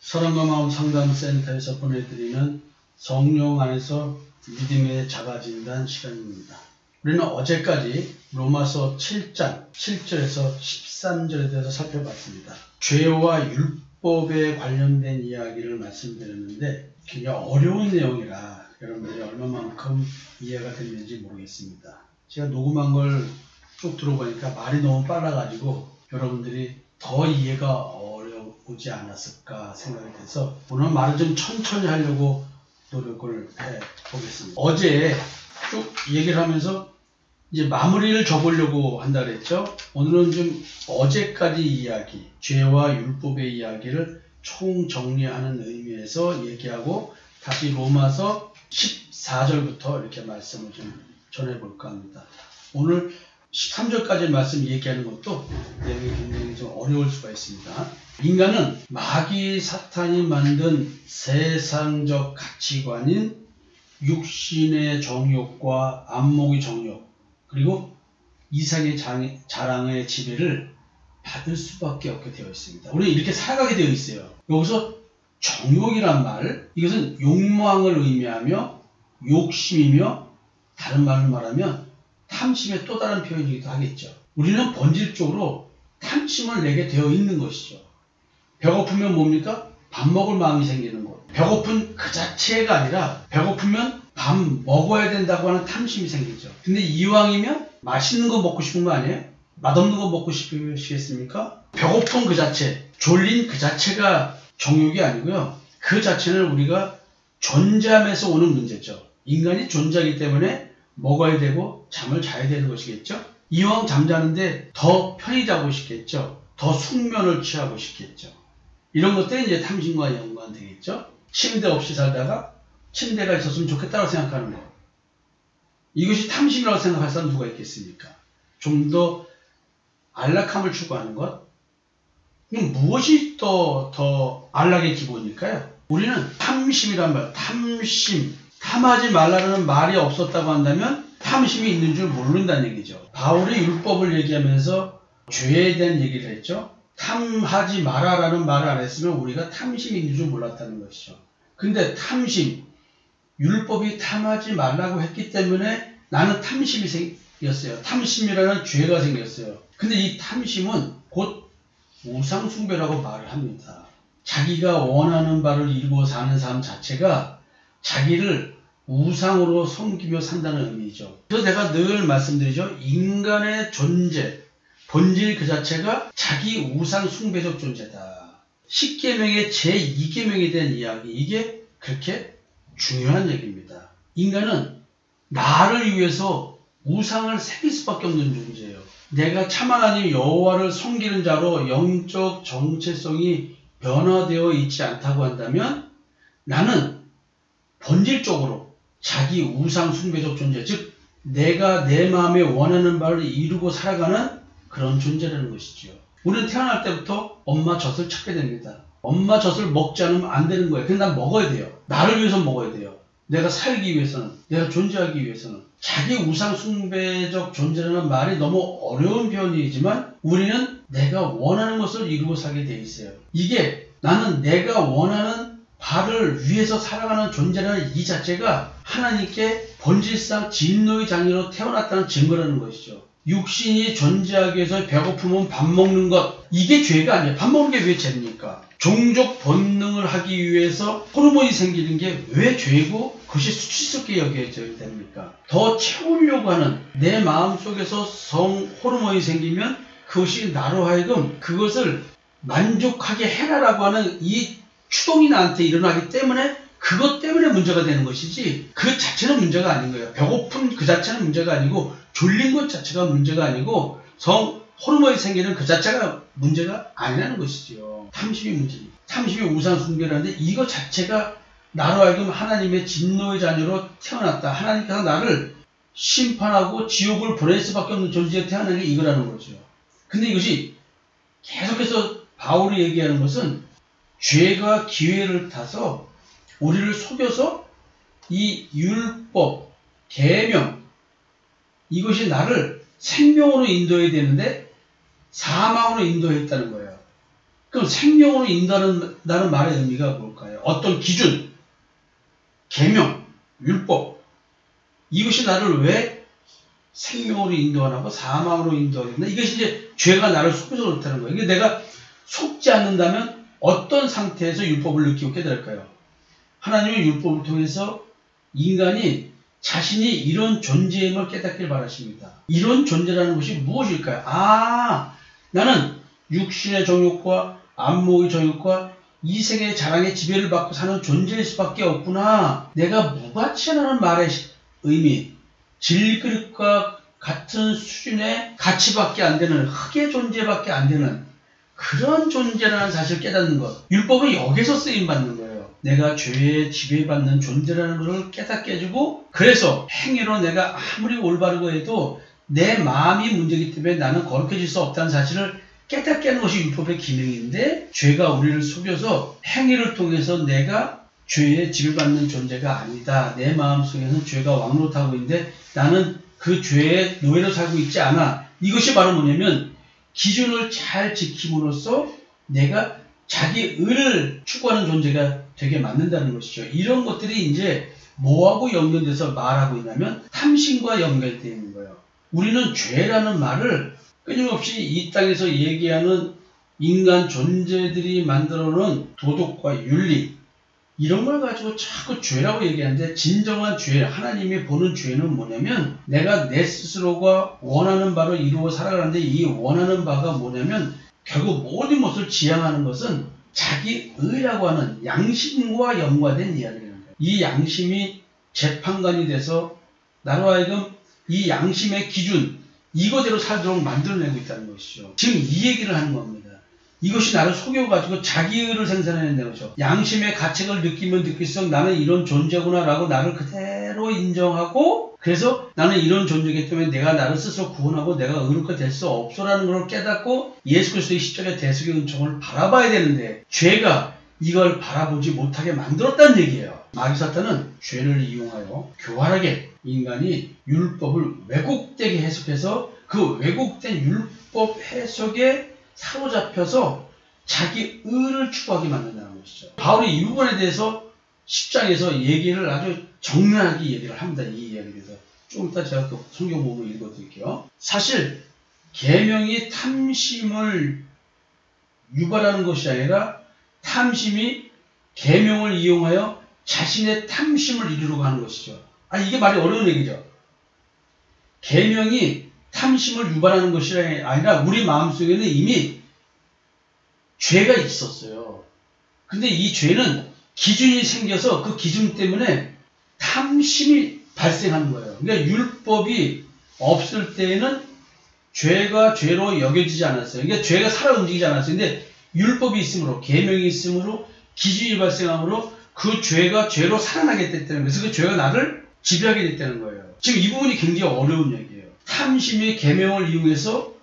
사랑과 마음 상담센터에서 보내드리는 성령 안에서 믿음의 자가진단 시간입니다. 우리는 어제까지 로마서 7장 7절에서 13절에 대해서 살펴봤습니다. 죄와 율법에 관련된 이야기를 말씀드렸는데 굉장히 어려운 내용이라 여러분들이 얼마만큼 이해가 됐는지 모르겠습니다. 제가 녹음한 걸 쭉 들어보니까 말이 너무 빨라가지고 여러분들이 더 이해가 어려우지 않았을까 생각이 돼서 오늘 말을 좀 천천히 하려고 노력을 해보겠습니다. 어제 쭉 얘기를 하면서 이제 마무리를 줘보려고 한다 그랬죠. 오늘은 좀 어제까지 이야기, 죄와 율법의 이야기를 총정리하는 의미에서 얘기하고 다시 로마서 14절부터 이렇게 말씀을 좀 전해볼까 합니다. 오늘 13절까지 말씀 얘기하는 것도 내용이 굉장히 좀 어려울 수가 있습니다. 인간은 마귀 사탄이 만든 세상적 가치관인 육신의 정욕과 안목의 정욕 그리고 이상의 자랑의 지배를 받을 수밖에 없게 되어 있습니다. 우리는 이렇게 살아가게 되어 있어요. 여기서 정욕이란 말, 이것은 욕망을 의미하며 욕심이며 다른 말로 말하면 탐심의 또 다른 표현이기도 하겠죠. 우리는 본질적으로 탐심을 내게 되어 있는 것이죠. 배고프면 뭡니까? 밥 먹을 마음이 생기는 것. 배고픈 그 자체가 아니라 배고프면 밥 먹어야 된다고 하는 탐심이 생기죠. 근데 이왕이면 맛있는 거 먹고 싶은 거 아니에요? 맛없는 거 먹고 싶으시겠습니까? 배고픈 그 자체, 졸린 그 자체가 정욕이 아니고요. 그 자체는 우리가 존재함에서 오는 문제죠. 인간이 존재하기 때문에 먹어야 되고 잠을 자야 되는 것이겠죠. 이왕 잠자는데 더 편히 자고 싶겠죠. 더 숙면을 취하고 싶겠죠. 이런 것들이 이제 탐심과 연관되겠죠. 침대 없이 살다가 침대가 있었으면 좋겠다고 생각하는 것. 이것이 탐심이라고 생각할 사람 누가 있겠습니까? 좀 더 안락함을 추구하는 것. 그럼 무엇이 더 안락의 기본일까요? 우리는 탐심이란 말, 탐하지 말라는 말이 없었다고 한다면 탐심이 있는 줄 모른다는 얘기죠. 바울이 율법을 얘기하면서 죄에 대한 얘기를 했죠. 탐하지 마라라는 말을 안 했으면 우리가 탐심이 있는 줄 몰랐다는 것이죠. 근데 탐심, 율법이 탐하지 말라고 했기 때문에 나는 탐심이 생겼어요. 탐심이라는 죄가 생겼어요. 근데 이 탐심은 곧 우상숭배라고 말을 합니다. 자기가 원하는 바를 이루고 사는 삶 자체가 자기를 우상으로 섬기며 산다는 의미죠. 그래서 내가 늘 말씀드리죠. 인간의 존재, 본질 그 자체가 자기 우상 숭배적 존재다. 10계명의 제2계명에 대한 이야기, 이게 그렇게 중요한 얘기입니다. 인간은 나를 위해서 우상을 새길 수밖에 없는 존재예요. 내가 참 하나님 여호와를 섬기는 자로 영적 정체성이 변화되어 있지 않다고 한다면 나는 본질적으로 자기 우상 숭배적 존재, 즉 내가 내 마음에 원하는 바를 이루고 살아가는 그런 존재라는 것이죠. 우리는 태어날 때부터 엄마 젖을 찾게 됩니다. 엄마 젖을 먹지 않으면 안 되는 거예요. 근데 난 먹어야 돼요. 나를 위해서 먹어야 돼요. 내가 살기 위해서는, 내가 존재하기 위해서는. 자기 우상 숭배적 존재라는 말이 너무 어려운 표현이지만 우리는 내가 원하는 것을 이루고 살게 돼 있어요. 이게 나는 내가 원하는 바를 위해서 살아가는 존재라는 이 자체가 하나님께 본질상 진노의 자녀로 태어났다는 증거라는 것이죠. 육신이 존재하기 위해서 배고프면 밥 먹는 것, 이게 죄가 아니에요. 밥 먹는 게 왜 죄입니까? 종족 본능을 하기 위해서 호르몬이 생기는 게 왜 죄고 그것이 수치스럽게 여겨져야 됩니까? 더 채우려고 하는 내 마음속에서 성 호르몬이 생기면 그것이 나로 하여금 그것을 만족하게 해라라고 하는 이 추동이 나한테 일어나기 때문에 그것 때문에 문제가 되는 것이지 그 자체는 문제가 아닌 거예요. 배고픈 그 자체는 문제가 아니고 졸린 것 자체가 문제가 아니고 성 호르몬이 생기는 그 자체가 문제가 아니라는 것이죠. 탐심이 문제입니다. 탐심이 우상 숭배라는데 이거 자체가 나로 하여금 하나님의 진노의 자녀로 태어났다. 하나님께서 나를 심판하고 지옥을 보낼 수밖에 없는 존재에 태어난 게 이거라는 거죠. 근데 이것이 계속해서 바울이 얘기하는 것은 죄가 기회를 타서 우리를 속여서 이 율법, 계명 이것이 나를 생명으로 인도해야 되는데 사망으로 인도했다는 거예요. 그럼 생명으로 인도한다는 말의 의미가 뭘까요? 어떤 기준, 계명, 율법, 이것이 나를 왜 생명으로 인도하고 사망으로 인도하겠나? 이것이 이제 죄가 나를 속여서 그렇다는 거예요. 이게 내가 속지 않는다면 어떤 상태에서 율법을 느끼고 깨달을까요? 하나님의 율법을 통해서 인간이 자신이 이런 존재임을 깨닫길 바라십니다. 이런 존재라는 것이 무엇일까요? 나는 육신의 정욕과 안목의 정욕과 이생의 자랑의 지배를 받고 사는 존재일 수밖에 없구나. 내가 무가치라는 말의 의미, 질그릇과 같은 수준의 가치밖에 안 되는, 흙의 존재밖에 안 되는 그런 존재라는 사실을 깨닫는 것. 율법은 여기서 쓰임받는 거예요. 내가 죄에 지배받는 존재라는 것을 깨닫게 해주고, 그래서 행위로 내가 아무리 올바르고 해도 내 마음이 문제이기 때문에 나는 거룩해질 수 없다는 사실을 깨닫게 하는 것이 율법의 기능인데, 죄가 우리를 속여서 행위를 통해서 내가 죄에 지배받는 존재가 아니다. 내 마음속에는 죄가 왕노릇하고 있는데 나는 그 죄의 노예로 살고 있지 않아. 이것이 바로 뭐냐면 기준을 잘 지킴으로써 내가 자기 의를 추구하는 존재가 되게 만든다는 것이죠. 이런 것들이 이제 뭐하고 연결돼서 말하고 있냐면 탐심과 연결되어 있는 거예요. 우리는 죄라는 말을 끊임없이 이 땅에서 얘기하는 인간 존재들이 만들어놓은 도덕과 윤리, 이런 걸 가지고 자꾸 죄라고 얘기하는데, 진정한 죄, 하나님이 보는 죄는 뭐냐면 내가 내 스스로가 원하는 바로 이루어 살아가는데, 이 원하는 바가 뭐냐면 결국 모든 것을 지향하는 것은 자기 의라고 하는 양심과 연관된 이야기라는 거예요. 이 양심이 재판관이 돼서 나로 하여금 이 양심의 기준, 이거대로 살도록 만들어내고 있다는 것이죠. 지금 이 얘기를 하는 겁니다. 이것이 나를 속여가지고 자기 의를 생산해낸다는 거죠. 양심의 가책을 느끼면 느낄수록 나는 이런 존재구나 라고 나를 그대로 인정하고, 그래서 나는 이런 존재이기 때문에 내가 나를 스스로 구원하고 내가 의롭게 될 수 없어라는 걸 깨닫고 예수 그리스도의 십자가의 대속의 은총을 바라봐야 되는데, 죄가 이걸 바라보지 못하게 만들었다는 얘기예요. 마귀 사탄은 죄를 이용하여 교활하게 인간이 율법을 왜곡되게 해석해서 그 왜곡된 율법 해석에 사로잡혀서 자기 의를 추구하게 만든다는 것이죠. 바울이 이 부분에 대해서 10장에서 얘기를 아주 정밀하게 얘기를 합니다. 이 이야기에 대해서. 좀 이따 제가 그 성경 부분을 읽어드릴게요. 사실 계명이 탐심을 유발하는 것이 아니라 탐심이 계명을 이용하여 자신의 탐심을 이루려고 하는 것이죠. 이게 말이 어려운 얘기죠. 계명이 탐심을 유발하는 것이 아니라 우리 마음속에는 이미 죄가 있었어요. 근데 이 죄는 기준이 생겨서 그 기준 때문에 탐심이 발생하는 거예요. 그러니까 율법이 없을 때에는 죄가 죄로 여겨지지 않았어요. 그러니까 죄가 살아 움직이지 않았어요. 근데 율법이 있으므로, 계명이 있으므로, 기준이 발생함으로 그 죄가 죄로 살아나게 됐다는 거예요. 그래서 그 죄가 나를 지배하게 됐다는 거예요. 지금 이 부분이 굉장히 어려운 얘기예요. 탐심의 계명을 이용해서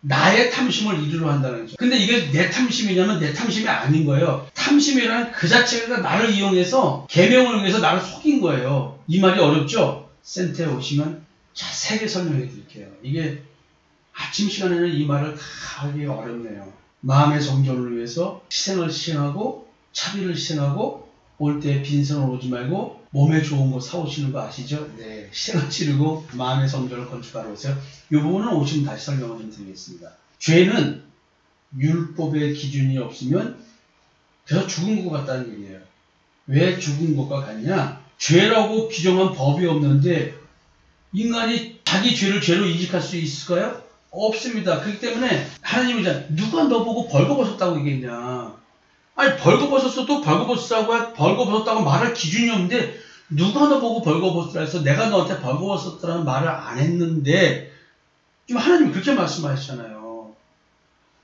나의 탐심을 이루려 한다는 거죠. 근데 이게 내 탐심이냐면 내 탐심이 아닌 거예요. 탐심이라는 그 자체가 나를 이용해서, 계명을 이용해서 나를 속인 거예요. 이 말이 어렵죠? 센터에 오시면 자세하게 설명해 드릴게요. 이게 아침 시간에는 이 말을 다 하기 어렵네요. 마음의 정전을 위해서 희생을 시행하고 차비를 희생하고 올 때 빈손으로 오지 말고 몸에 좋은 거 사오시는 거 아시죠? 네, 희생을 치르고 마음의 성전을 건축하러 오세요. 이 부분은 오시면 다시 설명을 좀 드리겠습니다. 죄는 율법의 기준이 없으면 그래서 죽은 것 같다는 얘기예요. 왜 죽은 것과 같냐? 죄라고 규정한 법이 없는데 인간이 자기 죄를 죄로 인식할 수 있을까요? 없습니다. 그렇기 때문에 하나님이 누가 너 보고 벌거벗었다고 얘기했냐? 벌거벗었어도 벌거벗었다고 말할 기준이 없는데 누가 너 보고 벌거벗었다 해서 내가 너한테 벌거벗었다는 말을 안 했는데, 지금 하나님이 그렇게 말씀하시잖아요.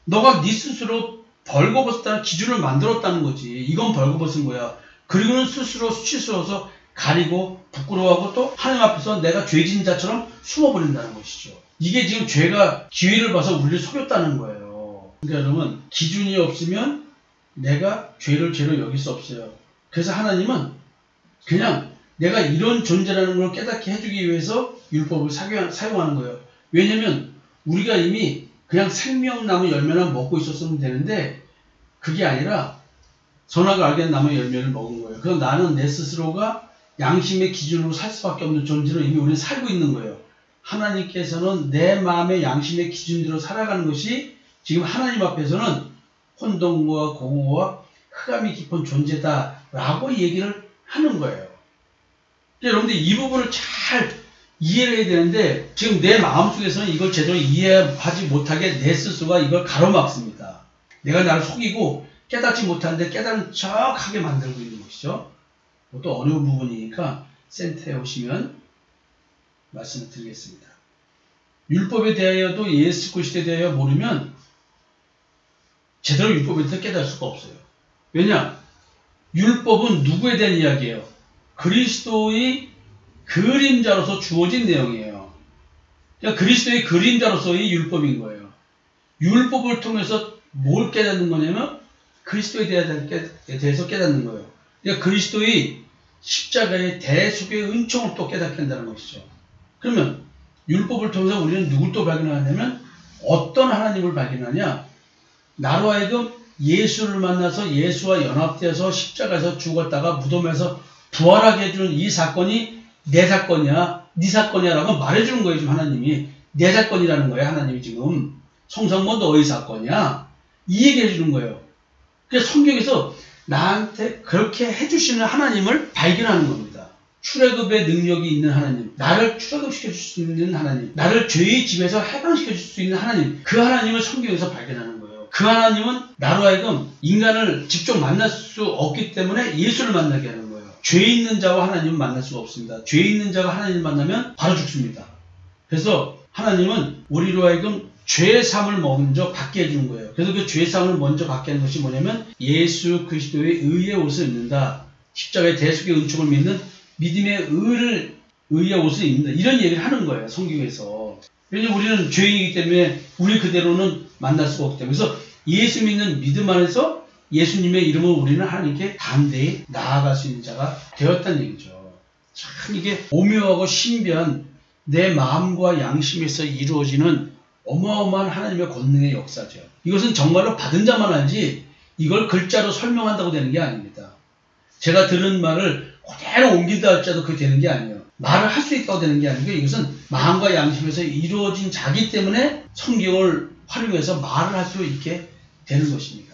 너가 네 스스로 벌거벗었다는 기준을 만들었다는 거지. 이건 벌거벗은 거야. 그리고는 스스로 수치스러워서 가리고 부끄러워하고 또 하나님 앞에서 내가 죄진 자처럼 숨어버린다는 것이죠. 이게 지금 죄가 기회를 봐서 우리를 속였다는 거예요. 그러니까 여러분, 기준이 없으면 내가 죄를 죄로 여길 수 없어요. 그래서 하나님은 그냥 내가 이런 존재라는 걸 깨닫게 해주기 위해서 율법을 사용하는 거예요. 왜냐면 우리가 이미 그냥 생명나무 열매만 먹고 있었으면 되는데 그게 아니라 선악을 알게 된 나무의 열매를 먹은 거예요. 그럼 나는 내 스스로가 양심의 기준으로 살 수밖에 없는 존재로 이미 우리는 살고 있는 거예요. 하나님께서는 내 마음의 양심의 기준대로 살아가는 것이 지금 하나님 앞에서는 혼돈과 공허와 흑암이 깊은 존재다라고 얘기를 하는 거예요. 여러분들 이 부분을 잘 이해를 해야 되는데 지금 내 마음속에서는 이걸 제대로 이해하지 못하게 내 스스로가 이걸 가로막습니다. 내가 나를 속이고 깨닫지 못하는데 깨달은 척하게 만들고 있는 것이죠. 또 어려운 부분이니까 센터에 오시면 말씀을 드리겠습니다. 율법에 대하여도 예수 그리스도에 대하여 모르면 제대로 율법에 대해서 깨달을 수가 없어요. 왜냐? 율법은 누구에 대한 이야기예요? 그리스도의 그림자로서 주어진 내용이에요. 그러니까 그리스도의 그림자로서의 율법인 거예요. 율법을 통해서 뭘 깨닫는 거냐면 그리스도에 대해서 깨닫는 거예요. 그러니까 그리스도의 십자가의 대속의 은총을 또 깨닫게 한다는 것이죠. 그러면 율법을 통해서 우리는 누굴 또 발견하냐면 어떤 하나님을 발견하냐? 나로 하여금 예수를 만나서 예수와 연합되어서 십자가에서 죽었다가 무덤에서 부활하게 해주는 이 사건이 내 사건이야, 네 사건이야 라고 말해주는 거예요. 지금 하나님이. 내 사건이라는 거예요. 하나님이 지금. 성성모 너의 사건이야. 이 얘기 해주는 거예요. 그래서 성경에서 나한테 그렇게 해주시는 하나님을 발견하는 겁니다. 출애굽의 능력이 있는 하나님, 나를 출애굽시켜 줄 수 있는 하나님, 나를 죄의 집에서 해방시켜 줄 수 있는 하나님, 그 하나님을 성경에서 발견하는 거예요. 그 하나님은 나로 하여금 인간을 직접 만날 수 없기 때문에 예수를 만나게 하는 거예요. 죄 있는 자와 하나님은 만날 수가 없습니다. 죄 있는 자가 하나님을 만나면 바로 죽습니다. 그래서 하나님은 우리로 하여금 죄의 삶을 먼저 받게 해주는 거예요. 그래서 그 죄의 삶을 먼저 받게 하는 것이 뭐냐면 예수 그리스도의 의의 옷을 입는다. 십자가의 대속의 은총을 믿는 믿음의 의의 옷을 입는다. 이런 얘기를 하는 거예요. 성경에서. 왜냐하면 우리는 죄인이기 때문에 우리 그대로는 만날 수가 없기 때문에. 그래서 예수 믿는 믿음 안에서 예수님의 이름으로 우리는 하나님께 담대히 나아갈 수 있는 자가 되었다는 얘기죠. 참 이게 오묘하고 신비한 내 마음과 양심에서 이루어지는 어마어마한 하나님의 권능의 역사죠. 이것은 정말로 받은 자만 알지 이걸 글자로 설명한다고 되는 게 아닙니다. 제가 들은 말을 그대로 옮긴다 할지라도 그게 되는 게 아니에요. 말을 할 수 있다고 되는 게 아니고 이것은 마음과 양심에서 이루어진 자기 때문에 성경을 활용해서 말을 할 수 있게 되는 것입니다.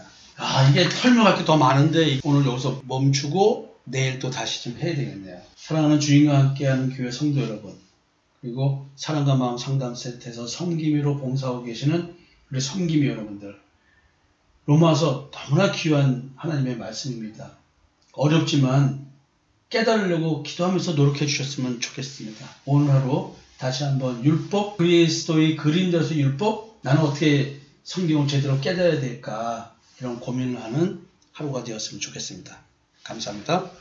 이게 설명할 게 더 많은데 오늘 여기서 멈추고 내일 또 다시 좀 해야 되겠네요. 사랑하는 주님과 함께하는 교회 성도 여러분, 그리고 사랑과 마음 상담센터에서 섬김이로 봉사하고 계시는 우리 섬김이 여러분들, 로마서 너무나 귀한 하나님의 말씀입니다. 어렵지만 깨달으려고 기도하면서 노력해 주셨으면 좋겠습니다. 오늘 하루 다시 한번 율법, 그리스도의 그림자로서 율법, 나는 어떻게 성경을 제대로 깨달아야 될까 이런 고민을 하는 하루가 되었으면 좋겠습니다. 감사합니다.